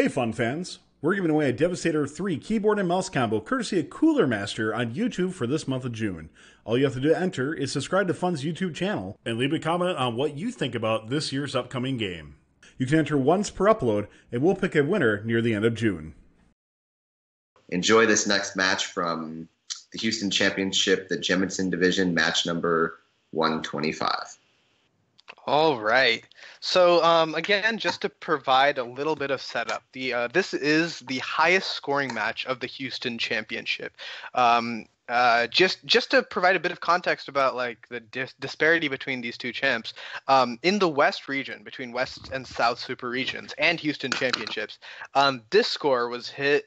Hey, fun fans! We're giving away a Devastator 3 keyboard and mouse combo courtesy of Cooler Master on YouTube for this month of June. All you have to do to enter is subscribe to Fun's YouTube channel and leave a comment on what you think about this year's upcoming game. You can enter once per upload, and we'll pick a winner near the end of June. Enjoy this next match from the Houston Championship, the Jemison Division, match number 125. All right. So again, just to provide a little bit of setup, this is the highest scoring match of the Houston Championship. Just to provide a bit of context about like the disparity between these two champs, in the West region, between West and South Super regions and Houston Championships, this score was hit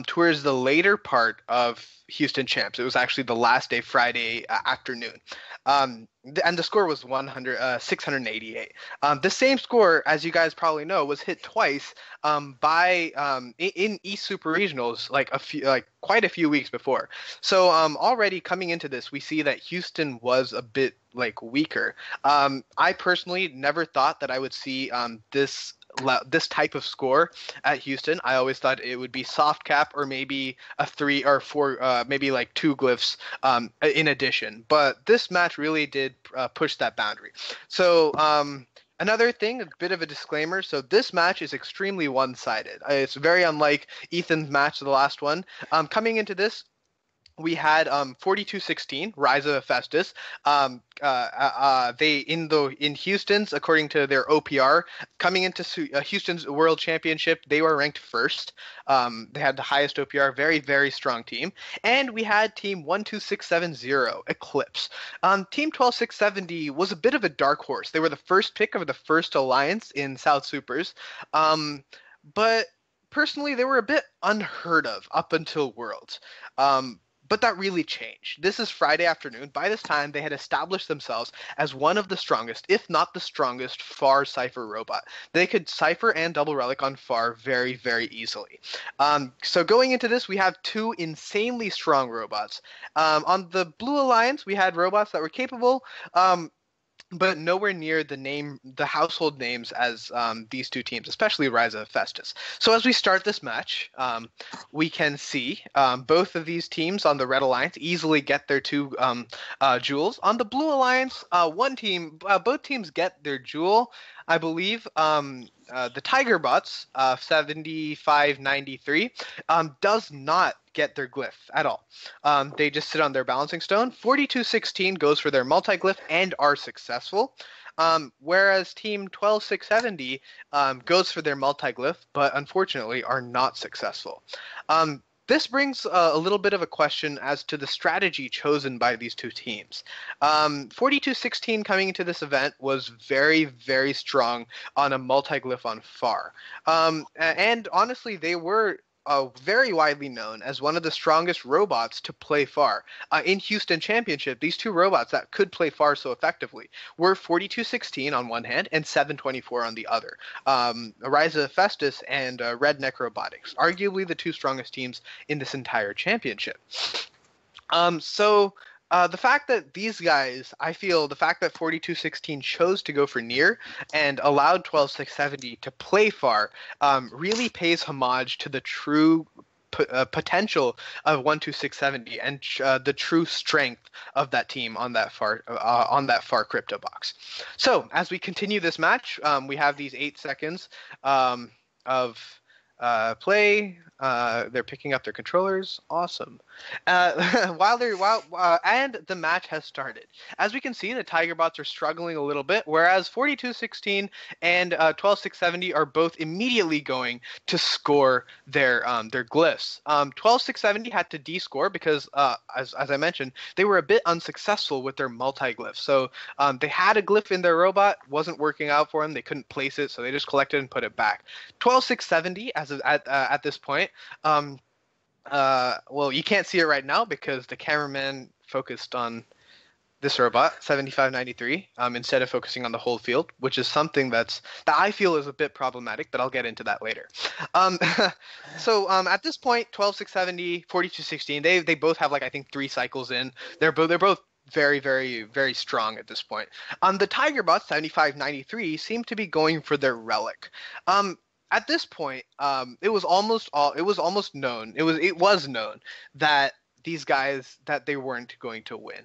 towards the later part of Houston Champs. It was actually the last day, Friday afternoon. And the score was 688. The same score, as you guys probably know, was hit twice in East Super Regionals, quite a few weeks before. So already coming into this, we see that Houston was a bit weaker. I personally never thought that I would see this type of score at Houston. I always thought it would be soft cap or maybe a 3 or 4, maybe like 2 glyphs in addition. But this match really did push that boundary. So another thing, a bit of a disclaimer. So this match is extremely one-sided. It's very unlike Ethan's match, the last one. Coming into this, we had 4216 Rise of Hephaestus. They in Houston's, according to their OPR, coming into Houston's World Championship, they were ranked first. They had the highest OPR, very very strong team. And we had Team 12670 Eclipse. Team 12670 was a bit of a dark horse. They were the first pick of the first alliance in South Supers, but personally they were a bit unheard of up until Worlds. But that really changed. This is Friday afternoon. By this time, they had established themselves as one of the strongest, if not the strongest, FAR Cypher robot. They could Cypher and Double Relic on FAR very, very easily. So going into this, we have 2 insanely strong robots. On the Blue Alliance, we had robots that were capable, but nowhere near the household names as these 2 teams, especially Rise of Festus. So as we start this match, we can see both of these teams on the Red Alliance easily get their 2 jewels. On the Blue Alliance, both teams get their jewel. I believe the Tiger Bots, 7593, does not get their glyph at all. They just sit on their balancing stone. 4216 goes for their multi-glyph and are successful. Whereas Team 12670 goes for their multi-glyph, but unfortunately are not successful. This brings a little bit of a question as to the strategy chosen by these 2 teams. 4216 coming into this event was very, very strong on a multi-glyph on FAR. And honestly, they were very widely known as one of the strongest robots to play FAR. In Houston Championship, these 2 robots that could play FAR so effectively were 4216 on one hand and 724 on the other. Rise of Festus and Redneck Robotics, arguably the 2 strongest teams in this entire championship. The fact that these guys, I feel the fact that 4216 chose to go for near and allowed 12670 to play far really pays homage to the true potential of 12670 and the true strength of that team on that far crypto box. So as we continue this match, we have these 8 seconds of play. They're picking up their controllers. Awesome. And the match has started. As we can see, the Tiger Bots are struggling a little bit, whereas 4216 and 12670 are both immediately going to score their glyphs. 12670 had to de-score because, as I mentioned, they were a bit unsuccessful with their multi-glyph. So they had a glyph in their robot, wasn't working out for them. They couldn't place it, so they just collected and put it back. 12670, at this point, well, you can't see it right now because the cameraman focused on this robot 7593 instead of focusing on the whole field, which is something that I feel is a bit problematic, but I'll get into that later. At this point, 12670, 4216, they both have I think 3 cycles in. They're both very, very, very strong at this point. The Tiger Bots 7593 seem to be going for their relic. at this point, it was almost known. It was known that these guys that they weren't going to win.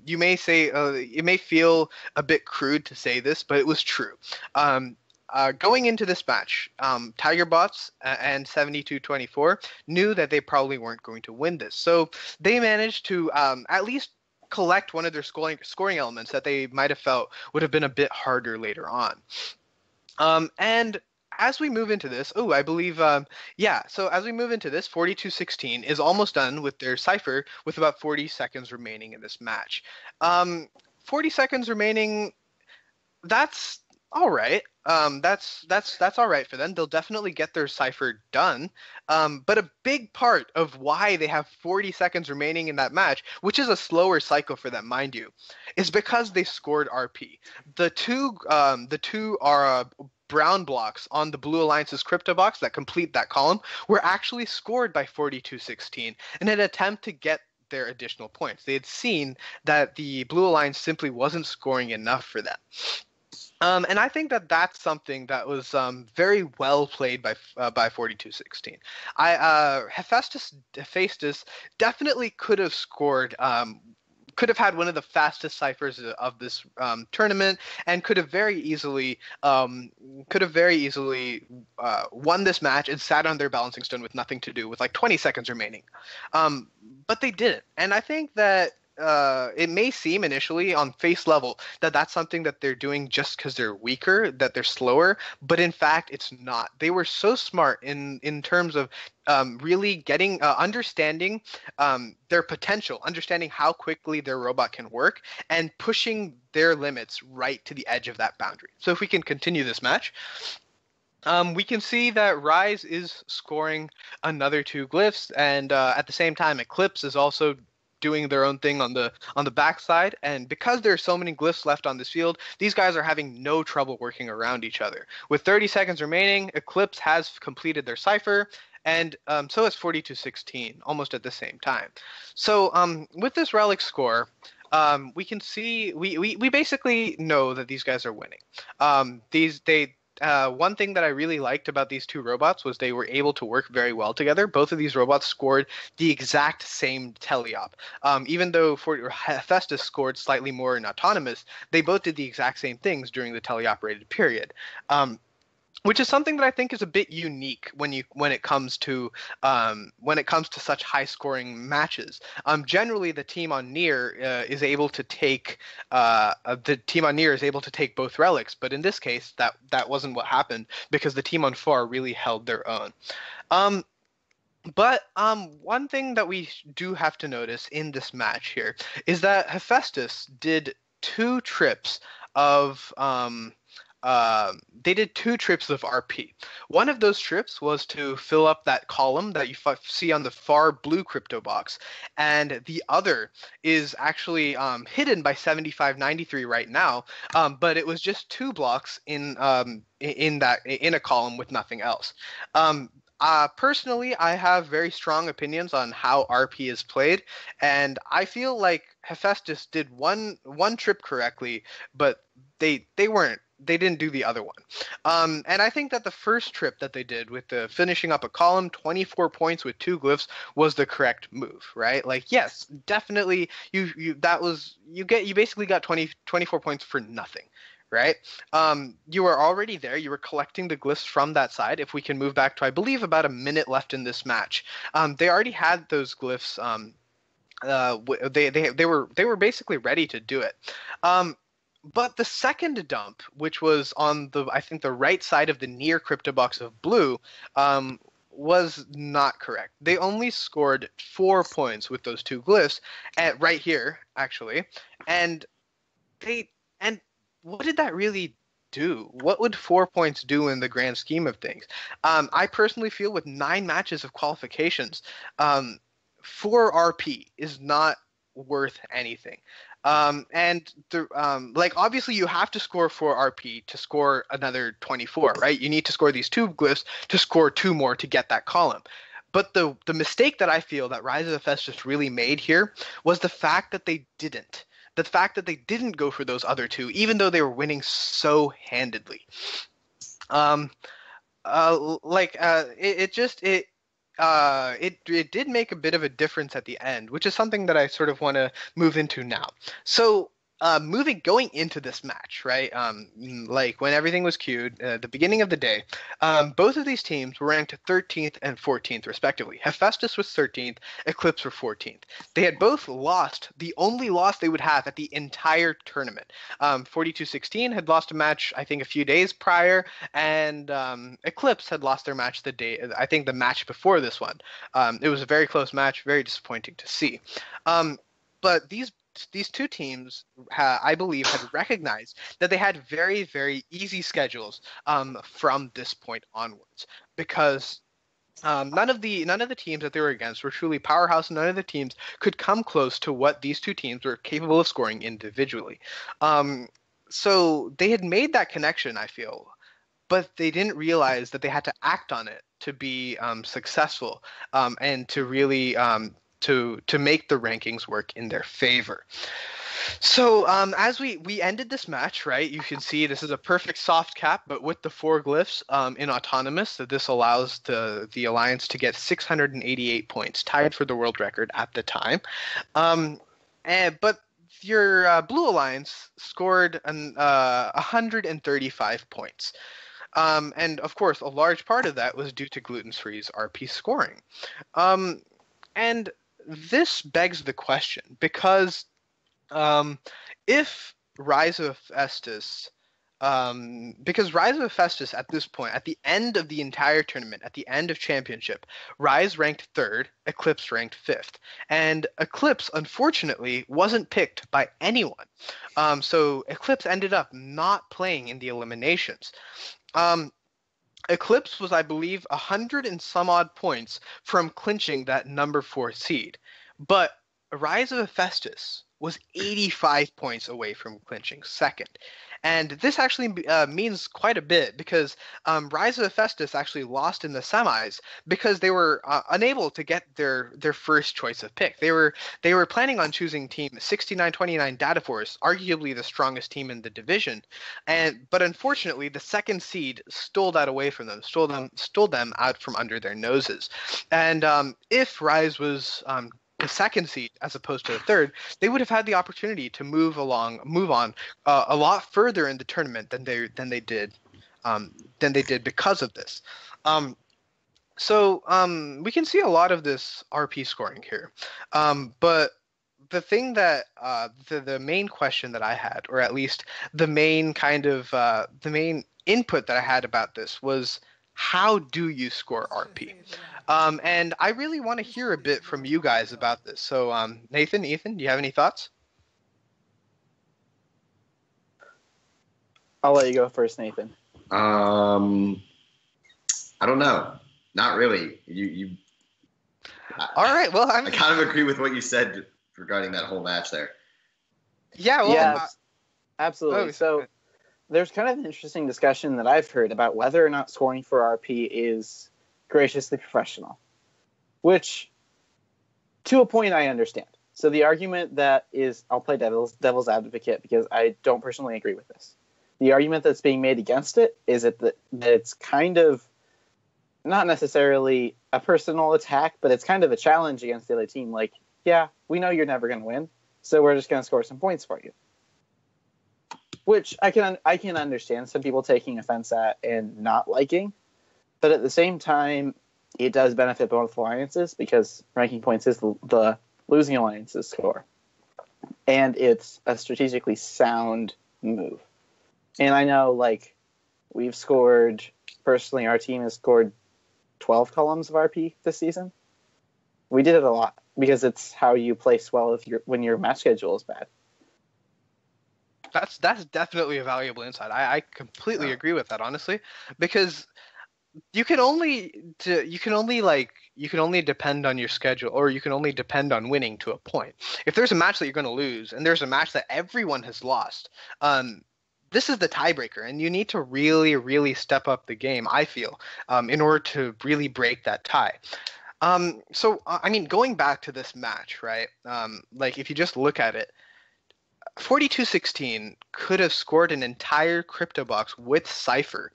You may say it may feel a bit crude to say this, but it was true. Going into this match, Tigerbots and 7224 knew that they probably weren't going to win this, so they managed to at least collect one of their scoring elements that they might have felt would have been a bit harder later on. And as we move into this, I believe, so as we move into this, 4216 is almost done with their cipher with about 40 seconds remaining in this match. 40 seconds remaining, that's all right. That's all right for them. They'll definitely get their cipher done. But a big part of why they have 40 seconds remaining in that match, which is a slower cycle for them, mind you, is because they scored RP. The two are brown blocks on the Blue Alliance's crypto box that complete that column were actually scored by 4216 in an attempt to get their additional points. They had seen that the Blue Alliance simply wasn't scoring enough for them. And I think that that's something that was very well played by 4216. Hephaestus definitely could have scored. Could have had one of the fastest ciphers of this tournament, and could have very easily won this match and sat on their balancing stone with nothing to do, with like 20 seconds remaining. But they didn't, and I think that it may seem initially on face level that that's something that they're doing just because they're weaker, that they're slower, but in fact it's not. They were so smart in terms of really getting understanding their potential, understanding how quickly their robot can work, and pushing their limits right to the edge of that boundary. So if we can continue this match, we can see that Rise is scoring another 2 glyphs, and at the same time Eclipse is also doing their own thing on the backside. And because there are so many glyphs left on this field, these guys are having no trouble working around each other. With 30 seconds remaining, Eclipse has completed their cipher, and so has 4216, almost at the same time. So with this relic score, we can see we basically know that these guys are winning. One thing that I really liked about these two robots was they were able to work very well together. Both of these robots scored the exact same teleop. Even though Hephaestus scored slightly more in autonomous, they both did the exact same things during the teleoperated period. Which is something that I think is a bit unique when it comes to such high scoring matches. Generally, the team on near is able to take both relics, but in this case, that wasn't what happened, because the team on far really held their own. But one thing that we do have to notice in this match here is that Hephaestus did 2 trips of RP. One of those trips was to fill up that column that you see on the far blue crypto box, and the other is actually hidden by 7593 right now. But it was just 2 blocks in a column with nothing else. Personally, I have very strong opinions on how RP is played, and I feel like Hephaestus did one trip correctly, but they didn't do the other one. And I think that the first trip that they did with the finishing up a column, 24 points with 2 glyphs, was the correct move, right? Like, yes, definitely you basically got 24 points for nothing, right? You were already there. You were collecting the glyphs from that side. If we can move back to, I believe, about a minute left in this match, they already had those glyphs. They were basically ready to do it. But the second dump, which was on I think the right side of the near crypto box of blue, was not correct. They only scored 4 points with those 2 glyphs right here, actually. And what did that really do? What would 4 points do in the grand scheme of things? I personally feel with 9 matches of qualifications, 4 RP is not worth anything. Obviously you have to score 4 RP to score another 24, right? You need to score these 2 glyphs to score 2 more to get that column. But the mistake that I feel that Rise of Hephaestus really made here was the fact that they didn't. The fact that they didn't go for those other 2, even though they were winning so handedly. It did make a bit of a difference at the end, which is something that I sort of want to move into now. So, going into this match, right? Like when everything was queued, the beginning of the day, both of these teams were ranked 13th and 14th respectively. Hephaestus was 13th, Eclipse were 14th. They had both lost the only loss they would have at the entire tournament. 4216 had lost a match, I think, a few days prior, and Eclipse had lost their match I think the match before this one. It was a very close match, very disappointing to see. But these two teams, I believe, had recognized that they had very, very easy schedules from this point onwards, because none of the teams that they were against were truly powerhouse. None of the teams could come close to what these two teams were capable of scoring individually. So they had made that connection, I feel, but they didn't realize that they had to act on it to be successful, and to really to make the rankings work in their favor. So as we ended this match, right, you can see this is a perfect soft cap, but with the 4 glyphs in autonomous. So this allows the alliance to get 688 points, tied for the world record at the time. But your Blue Alliance scored 135 points. And of course, a large part of that was due to Gluten Free's RP scoring. And this begs the question, because if Rise of Hephaestus, because Rise of Hephaestus at this point, at the end of the entire tournament, at the end of championship, Rise ranked 3rd, Eclipse ranked 5th, and Eclipse unfortunately wasn't picked by anyone. So Eclipse ended up not playing in the eliminations. Eclipse was, I believe, 100 and some odd points from clinching that number 4 seed, but Rise of Hephaestus was 85 points away from clinching second. And this actually means quite a bit, because Rise of Hephaestus actually lost in the semis because they were unable to get their first choice of pick. They were planning on choosing team 6929 Data Force, arguably the strongest team in the division, but unfortunately the second seed stole that away from them, stole them out from under their noses. And if Rise was the second seed as opposed to the third, they would have had the opportunity to move on a lot further in the tournament than they did because of this. So we can see a lot of this RP scoring here, but the thing that the main question that I had, or at least the main kind of the main input that I had about this, was, how do you score RP? And I really want to hear a bit from you guys about this. So, Nathan, Ethan, do you have any thoughts? I'll let you go first, Nathan. I don't know. Not really. All right. Well, I kind of agree with what you said regarding that whole match there. Yeah. Well, yeah, absolutely. So there's kind of an interesting discussion that I've heard about whether or not scoring for RP is graciously professional, which to a point I understand. So the argument that is, I'll play devil's advocate because I don't personally agree with this. The argument that's being made against it is that it's kind of not necessarily a personal attack, but it's kind of a challenge against the other team. Like, yeah, we know you're never going to win, so we're just going to score some points for you. Which I can understand some people taking offense at and not liking, but at the same time, it does benefit both alliances because ranking points is the losing alliance's score, and it's a strategically sound move. And I know, like, we've scored, personally, our team has scored 12 columns of RP this season. We did it a lot because it's how you place well when your match schedule is bad. That's definitely a valuable insight. I completely agree with that, honestly, because you can only depend on your schedule, or you can only depend on winning to a point. If there's a match that you're going to lose, and there's a match that everyone has lost, this is the tiebreaker, and you need to really, really step up the game, I feel, in order to really break that tie. So, I mean, going back to this match, right? Like, if you just look at it, 4216 could have scored an entire crypto box with Cypher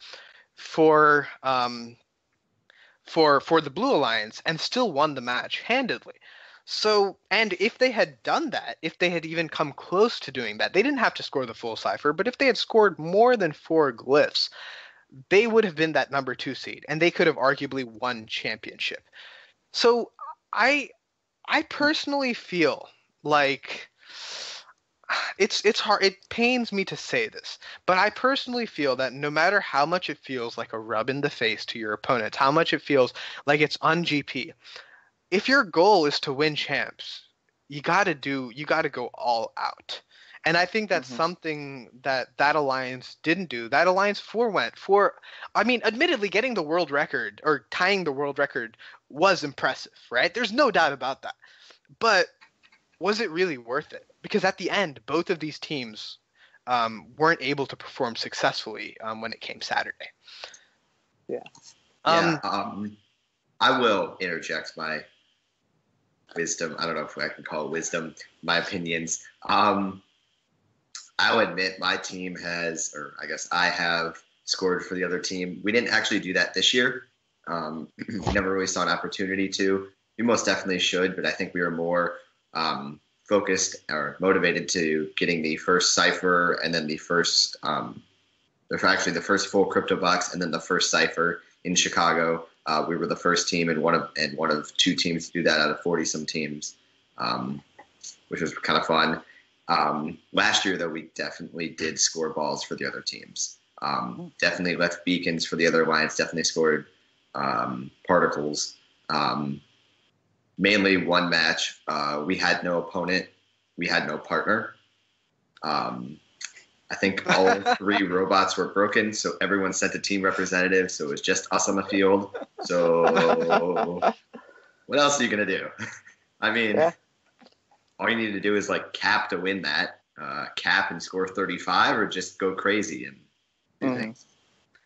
for the Blue Alliance and still won the match handedly. So, and if they had done that, if they had even come close to doing that, they didn't have to score the full cipher, but if they had scored more than 4 glyphs, they would have been that number 2 seed, and they could have arguably won championship. So I personally feel like it's hard. It pains me to say this, but I personally feel that no matter how much it feels like a rub in the face to your opponents, how much it feels like it's on GP, if your goal is to win champs, you got to go all out. And I think that's something that alliance didn't do. That alliance forewent for, I mean, admittedly, getting the world record or tying the world record was impressive, right? There's no doubt about that. But was it really worth it? Because at the end, both of these teams weren't able to perform successfully when it came Saturday. Yeah. I will interject my wisdom. I don't know if I can call it wisdom, my opinions. I'll admit my team has, or I guess I have scored for the other team. We didn't actually do that this year. We never really saw an opportunity to. We most definitely should, but I think we were more focused or motivated to getting the first cipher and then the first full crypto box and then the first cipher in Chicago. We were the first team and one of 2 teams to do that out of 40 some teams, which was kind of fun. Last year, though, we definitely did score balls for the other teams. Definitely left beacons for the other alliance. Definitely scored particles. Mainly one match. We had no opponent. We had no partner. I think all 3 robots were broken, so everyone sent a team representative, so it was just us on the field. So what else are you going to do? I mean, all you need to do is like cap to win that, cap and score 35 or just go crazy and do things.